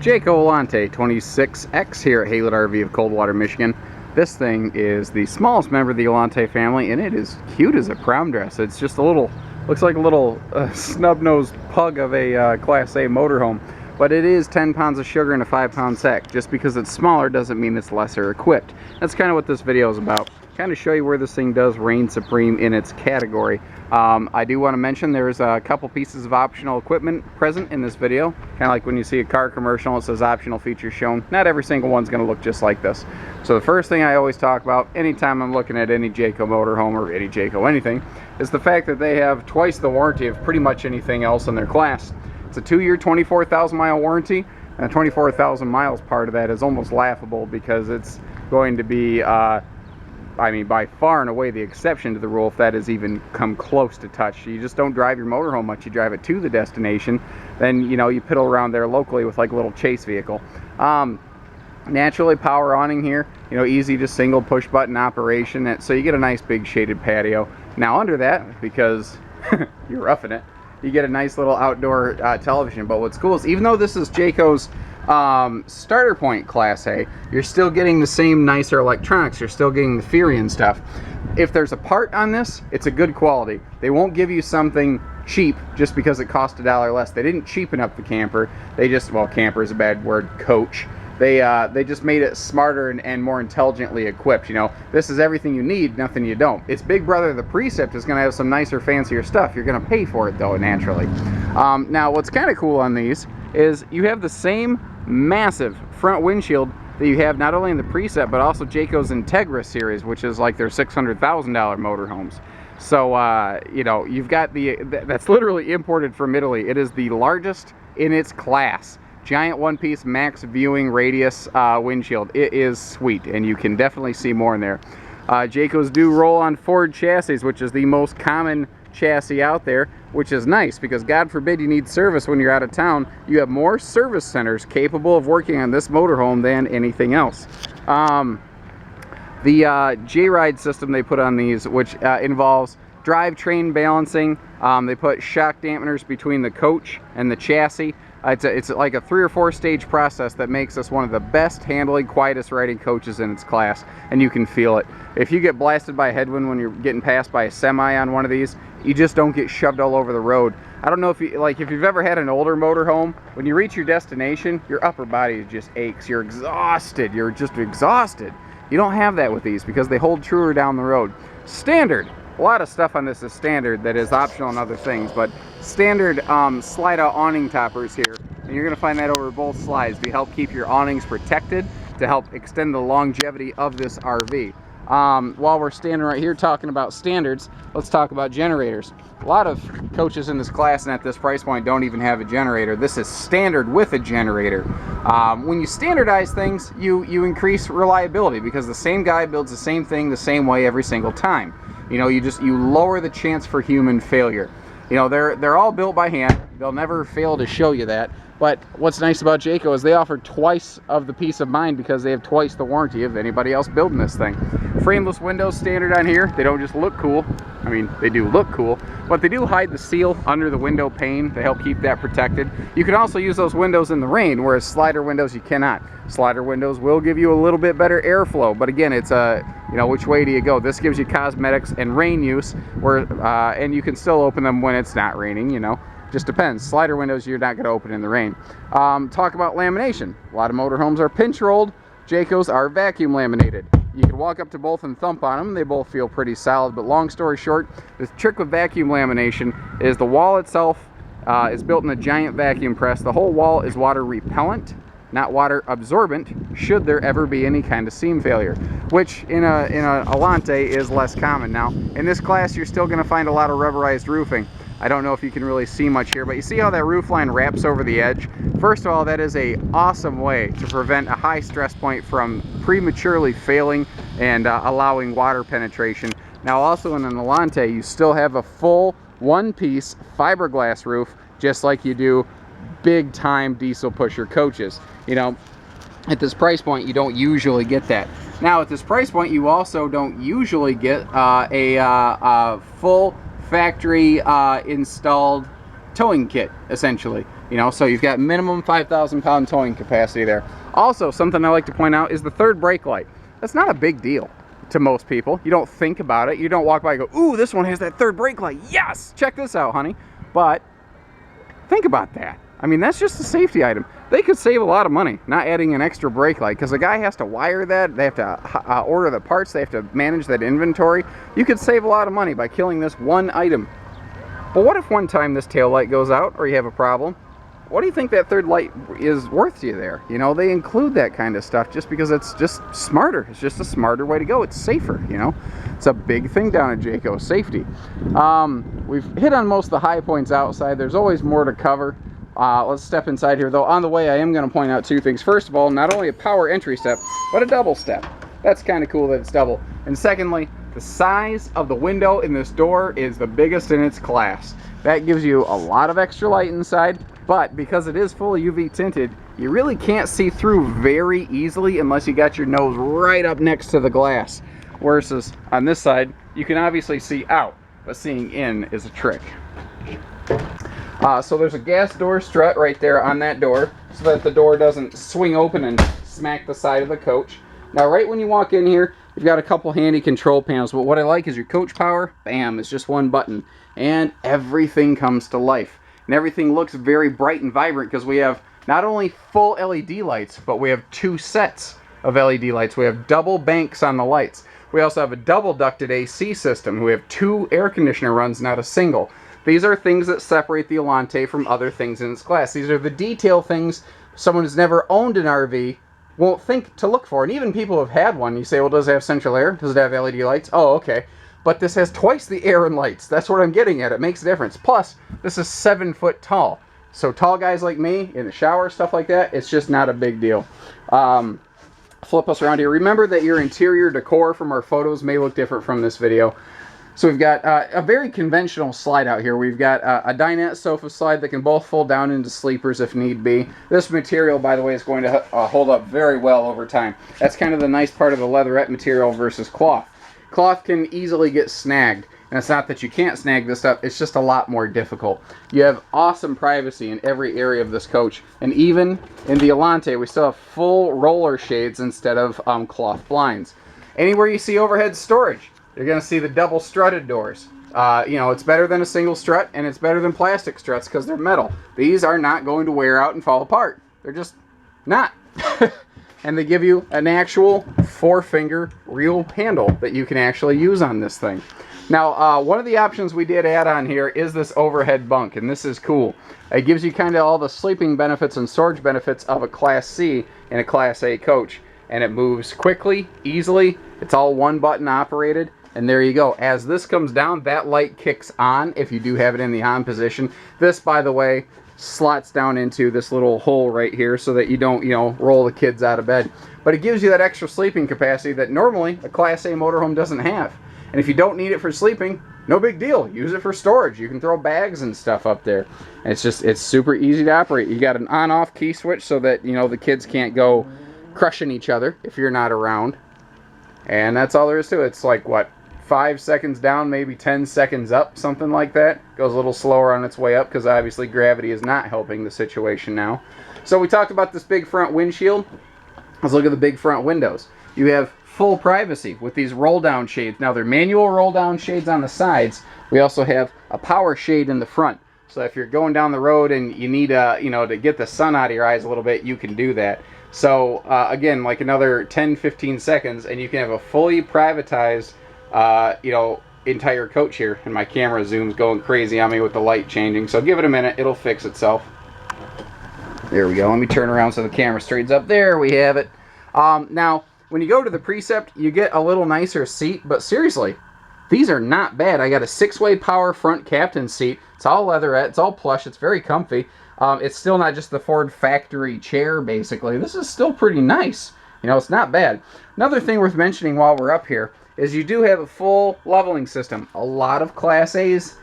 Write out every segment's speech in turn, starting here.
Jayco Alante 26X here at Haylett RV of Coldwater, Michigan. This thing is the smallest member of the Alante family, and it is cute as a prom dress. It's just a little, looks like a little snub-nosed pug of a Class A motorhome. But it is 10 pounds of sugar in a 5-pound sack. Just because it's smaller doesn't mean it's lesser equipped. That's kind of what this video is about. Kind of show you where this thing does reign supreme in its category. I do want to mention there's a couple pieces of optional equipment present in this video. Kind of like when you see a car commercial, it says optional features shown. Not every single one's going to look just like this. So the first thing I always talk about anytime I'm looking at any Jayco motorhome or any Jayco anything is the fact that they have twice the warranty of pretty much anything else in their class. It's a 2-year, 24,000 mile warranty, and 24,000 miles part of that is almost laughable because it's going to be I mean, by far and away the exception to the rule if that has even come close to touch. You just don't drive your motorhome much, you drive it to the destination, then you know, you piddle around there locally with like a little chase vehicle. Naturally power awning here, you know, easy to single push button operation, so you get a nice big shaded patio. Now under that, because you're roughing it, you get a nice little outdoor television. But what's cool is even though this is Jayco's starter point Class A, you're still getting the same nicer electronics. You're still getting the Furion stuff. If there's a part on this, it's a good quality. They won't give you something cheap just because it cost $1 less. They didn't cheapen up the camper. They just, well, camper is a bad word, coach. They just made it smarter and more intelligently equipped. You know, this is everything you need, nothing you don't. Its big brother, the Precept, is going to have some nicer, fancier stuff. You're going to pay for it though, naturally. Now, what's kind of cool on these is you have the same massive front windshield that you have not only in the Precept but also Jayco's Integra series, which is like their $600,000 motorhomes. So you know, you've got that's literally imported from Italy. It is the largest in its class. Giant one-piece max viewing radius windshield. It is sweet, and you can definitely see more in there. Jayco's do roll on Ford chassis, which is the most common chassis out there, which is nice because God forbid you need service when you're out of town. You have more service centers capable of working on this motorhome than anything else. The J-Ride system they put on these, which involves drivetrain balancing. They put shock dampeners between the coach and the chassis. It's like a 3 or 4 stage process that makes this one of the best handling, quietest riding coaches in its class, and you can feel it. If you get blasted by a headwind when you're getting passed by a semi on one of these, you just don't get shoved all over the road. I don't know if you've ever had an older motorhome, when you reach your destination, your upper body just aches. You're exhausted. You're just exhausted. You don't have that with these because they hold truer down the road. Standard. A lot of stuff on this is standard that is optional on other things, but standard slide out awning toppers here, and you're going to find that over both slides to help keep your awnings protected, to help extend the longevity of this RV. While we're standing right here talking about standards, let's talk about generators. A lot of coaches in this class and at this price point don't even have a generator. This is standard with a generator. When you standardize things, you increase reliability because the same guy builds the same thing the same way every single time. You know, you lower the chance for human failure. You know, they're all built by hand. They'll never fail to show you that. But what's nice about Jayco is they offer twice of the peace of mind because they have twice the warranty of anybody else building this thing. Frameless windows standard on here. They don't just look cool. I mean, they do look cool, but they do hide the seal under the window pane to help keep that protected. You can also use those windows in the rain, whereas slider windows you cannot. Slider windows will give you a little bit better airflow, but again, it's you know, which way do you go? This gives you cosmetics and rain use, where and you can still open them when it's not raining, you know. Just depends. Slider windows you're not going to open in the rain. Talk about lamination. A lot of motorhomes are pinch rolled. Jayco's are vacuum laminated. You can walk up to both and thump on them. They both feel pretty solid, but long story short, the trick with vacuum lamination is the wall itself is built in a giant vacuum press. The whole wall is water repellent, not water absorbent, should there ever be any kind of seam failure, which in a Alante is less common. Now, in this class, you're still going to find a lot of rubberized roofing. I don't know if you can really see much here, but you see how that roof line wraps over the edge? First of all, that is an awesome way to prevent a high stress point from prematurely failing and allowing water penetration. Now also in an Alante, you still have a full one-piece fiberglass roof, just like you do big time diesel pusher coaches. You know, at this price point, you don't usually get that. Now at this price point, you also don't usually get a full factory installed towing kit, essentially. You know, so you've got minimum 5,000 pound towing capacity there. Also, something I like to point out is the third brake light. That's not a big deal to most people. You don't think about it. You don't walk by and go, ooh, this one has that third brake light. Yes, check this out, honey. But think about that. I mean, that's just a safety item. They could save a lot of money not adding an extra brake light, because the guy has to wire that. They have to order the parts. They have to manage that inventory. You could save a lot of money by killing this one item. But what if one time this tail light goes out or you have a problem? What do you think that third light is worth to you there? You know, they include that kind of stuff just because it's just smarter. It's just a smarter way to go. It's safer, you know. It's a big thing down at Jayco, safety. We've hit on most of the high points outside. There's always more to cover. Let's step inside here, though. On the way, I am going to point out two things. First of all, not only a power entry step, but a double step. That's kind of cool that it's double. And secondly, the size of the window in this door is the biggest in its class. That gives you a lot of extra light inside, but because it is fully UV tinted, you really can't see through very easily unless you got your nose right up next to the glass. Versus on this side, you can obviously see out, but seeing in is a trick. So there's a gas door strut right there on that door so that the door doesn't swing open and smack the side of the coach. Now right when you walk in here, you've got a couple handy control panels, but what I like is your coach power, bam, it's just one button, and everything comes to life. And everything looks very bright and vibrant because we have not only full LED lights, but we have two sets of LED lights. We have double banks on the lights. We also have a double ducted AC system. We have two air conditioner runs, not a single. These are things that separate the Alante from other things in its class. These are the detail things someone who's never owned an RV won't think to look for. And even people who have had one, you say, well, does it have central air? Does it have LED lights? Oh, okay. But this has twice the air and lights. That's what I'm getting at. It makes a difference. Plus, this is 7 foot tall. So tall guys like me, in the shower, stuff like that, it's just not a big deal. Flip us around here. Remember that your interior decor from our photos may look different from this video. So we've got a very conventional slide out here. We've got a dinette sofa slide that can both fold down into sleepers if need be. This material, by the way, is going to hold up very well over time. That's kind of the nice part of the leatherette material versus cloth. Cloth can easily get snagged. And it's not that you can't snag this stuff, it's just a lot more difficult. You have awesome privacy in every area of this coach. And even in the Alante, we still have full roller shades instead of cloth blinds. Anywhere you see overhead storage, you're going to see the double strutted doors. You know, it's better than a single strut, and it's better than plastic struts because they're metal. These are not going to wear out and fall apart. They're just not. And they give you an actual 4-finger real handle that you can actually use on this thing. Now, one of the options we did add on here is this overhead bunk, and this is cool. It gives you kind of all the sleeping benefits and storage benefits of a Class C in a Class A coach. And it moves quickly, easily. It's all one button operated. And there you go. As this comes down, that light kicks on if you do have it in the on position. This, by the way, slots down into this little hole right here so that you don't, you know, roll the kids out of bed. But it gives you that extra sleeping capacity that normally a Class A motorhome doesn't have. And if you don't need it for sleeping, no big deal. Use it for storage. You can throw bags and stuff up there. And it's super easy to operate. You got an on-off key switch so that, you know, the kids can't go crushing each other if you're not around. And that's all there is to it. It's like, what, 5 seconds down, maybe 10 seconds up, something like that. Goes a little slower on its way up because obviously gravity is not helping the situation now. So we talked about this big front windshield. Let's look at the big front windows. You have full privacy with these roll-down shades. Now they're manual roll-down shades on the sides. We also have a power shade in the front. So if you're going down the road and you need you know, to get the sun out of your eyes a little bit, you can do that. So again, like another 10-15 seconds and you can have a fully privatized you know, entire coach here. And my camera zoom's going crazy on me with the light changing, so give it a minute, it'll fix itself. There we go. Let me turn around so the camera straightens up. There we have it. Now when you go to the Precept, you get a little nicer seat, but seriously, these are not bad. I got a 6-way power front captain seat. It's all leatherette, it's all plush, it's very comfy. It's still not just the Ford factory chair, basically. This is still pretty nice. You know, it's not bad. Another thing worth mentioning while we're up here is you do have a full leveling system. A lot of Class A's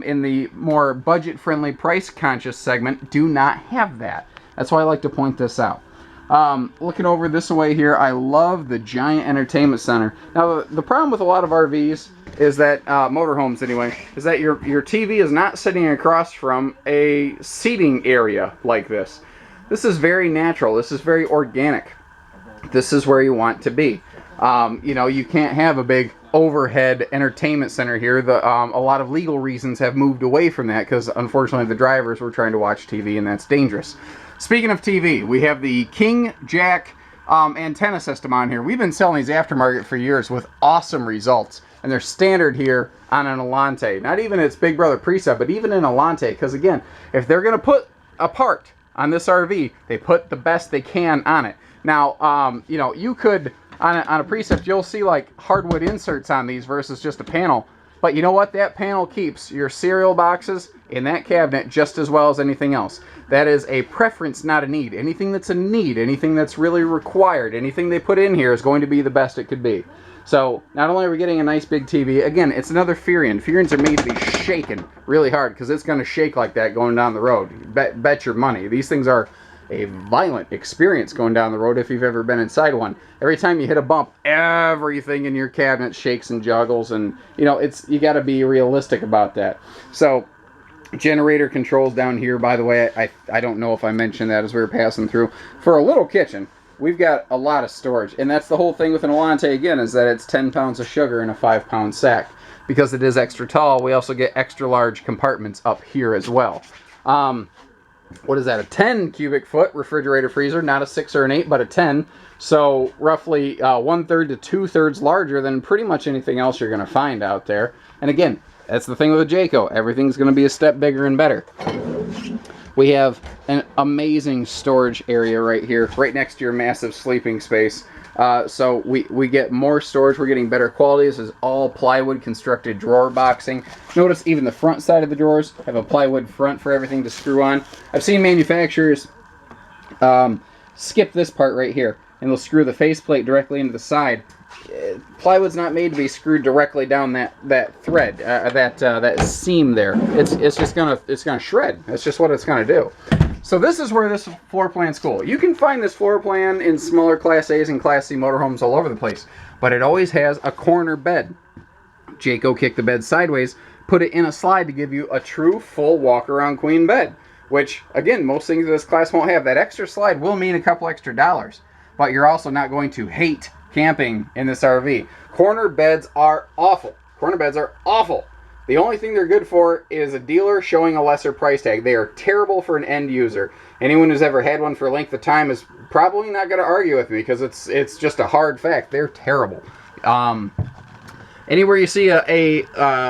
in the more budget-friendly, price-conscious segment do not have that. That's why I like to point this out. Looking over this way here, I love the giant entertainment center. Now, the problem with a lot of RVs is that, motorhomes anyway, is that your TV is not sitting across from a seating area like this. This is very natural. This is very organic. This is where you want to be. You know, you can't have a big overhead entertainment center here. A lot of legal reasons have moved away from that because, unfortunately, the drivers were trying to watch TV, and that's dangerous. Speaking of TV, we have the King Jack antenna system on here. We've been selling these aftermarket for years with awesome results, and they're standard here on an Alante. Not even its big brother Precept, but even in Alante, because again, if they're going to put a part on this RV, they put the best they can on it. Now, you know, you could, on a Precept, you'll see like hardwood inserts on these versus just a panel. But you know what? That panel keeps your cereal boxes in that cabinet just as well as anything else. That is a preference, not a need. Anything that's a need, anything that's really required, anything they put in here is going to be the best it could be. So, not only are we getting a nice big TV, again, it's another Furion. Furions are made to be shaken really hard because it's going to shake like that going down the road. Bet your money. These things are a violent experience going down the road if you've ever been inside one. Every time you hit a bump, everything in your cabinet shakes and juggles, and you know, you got to be realistic about that. So, generator controls down here, by the way, I don't know if I mentioned that as we were passing through. For a little kitchen, we've got a lot of storage, and that's the whole thing with an Alante again, is that it's 10 pounds of sugar in a 5-pound sack. Because it is extra tall, we also get extra large compartments up here as well. What is that, a 10 cubic foot refrigerator freezer, not a 6 or an 8, but a 10. So roughly 1/3 to 2/3 larger than pretty much anything else you're going to find out there. And again, that's the thing with a Jayco. Everything's going to be a step bigger and better. We have an amazing storage area right here, right next to your massive sleeping space. So we get more storage. We're getting better quality. This is all plywood constructed drawer boxing. Notice even the front side of the drawers have a plywood front for everything to screw on. I've seen manufacturers skip this part right here, and they'll screw the faceplate directly into the side. Plywood's not made to be screwed directly down that thread, that seam there. It's just gonna shred. That's just what it's gonna do. So this is where this floor plan's cool. You can find this floor plan in smaller Class A's and Class C motorhomes all over the place, but it always has a corner bed. Jayco kicked the bed sideways, put it in a slide to give you a true full walk-around queen bed, which, again, most things in this class won't have. That extra slide will mean a couple extra dollars, but you're also not going to hate camping in this RV. Corner beds are awful. Corner beds are awful. The only thing they're good for is a dealer showing a lesser price tag. They are terrible for an end user. Anyone who's ever had one for a length of time is probably not going to argue with me because it's just a hard fact. They're terrible. Anywhere you see a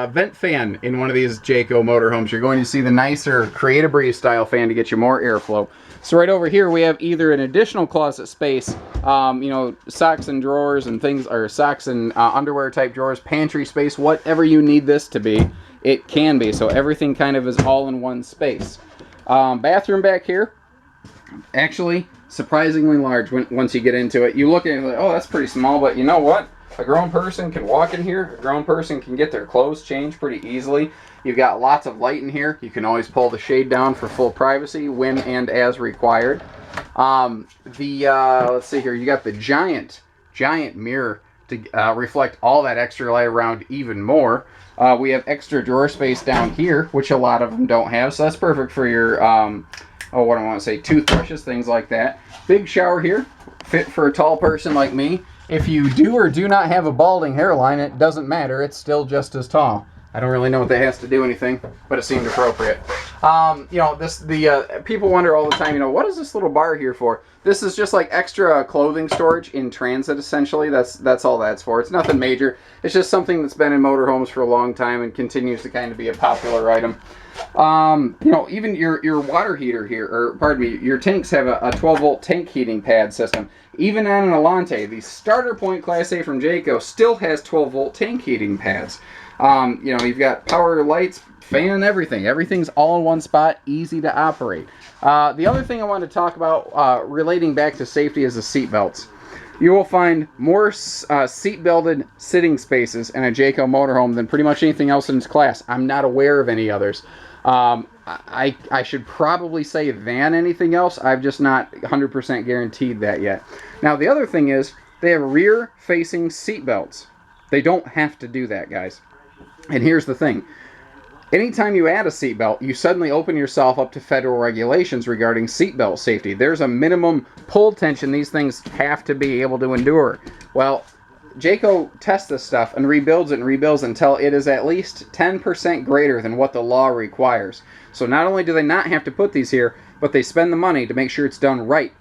vent fan in one of these Jayco motorhomes, you're going to see the nicer Create a Breeze style fan to get you more airflow. So right over here we have either an additional closet space, you know, socks and drawers and things, or socks and underwear type drawers, pantry space, whatever you need this to be, it can be. So everything kind of is all in one space. Bathroom back here, actually surprisingly large once you get into it. You look at it like, oh, that's pretty small, but you know what? A grown person can walk in here. A grown person can get their clothes changed pretty easily. You've got lots of light in here. You can always pull the shade down for full privacy when and as required. Let's see here. You got the giant mirror to reflect all that extra light around even more. We have extra drawer space down here, which a lot of them don't have. So that's perfect for your, what do I want to say, toothbrushes, things like that. Big shower here, fit for a tall person like me. If you do or do not have a balding hairline, it doesn't matter. It's still just as tall. I don't really know what that has to do anything, but it seemed appropriate. You know, people wonder all the time, you know, what is this little bar here for? This is just like extra clothing storage in transit, essentially. That's all that's for. It's nothing major. It's just something that's been in motorhomes for a long time and continues to kind of be a popular item. You know, even your water heater here, or pardon me, your tanks have a 12-volt tank heating pad system. Even on an Alante, the starter point Class A from Jayco still has 12-volt tank heating pads. You know, you've got power lights, fan, everything. Everything's all in one spot, easy to operate. The other thing I wanted to talk about relating back to safety is the seat belts. You will find more seat-belted sitting spaces in a Jayco motorhome than pretty much anything else in its class. I'm not aware of any others. I should probably say than anything else. I've just not 100% guaranteed that yet. Now, the other thing is they have rear-facing seat belts. They don't have to do that, guys. And here's the thing. Anytime you add a seatbelt, you suddenly open yourself up to federal regulations regarding seatbelt safety. There's a minimum pull tension these things have to be able to endure. Well, Jayco tests this stuff and rebuilds until it is at least 10% greater than what the law requires. So not only do they not have to put these here, but they spend the money to make sure it's done right.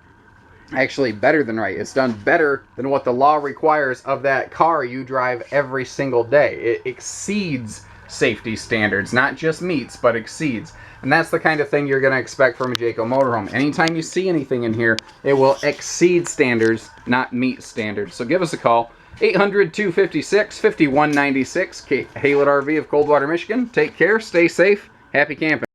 Actually, better than right. It's done better than what the law requires of that car you drive every single day. It exceeds safety standards, not just meets, but exceeds. And that's the kind of thing you're going to expect from a Jayco motorhome. Anytime you see anything in here, it will exceed standards, not meet standards. So give us a call, 800-256-5196, Haylett RV of Coldwater, Michigan. Take care, stay safe, happy camping.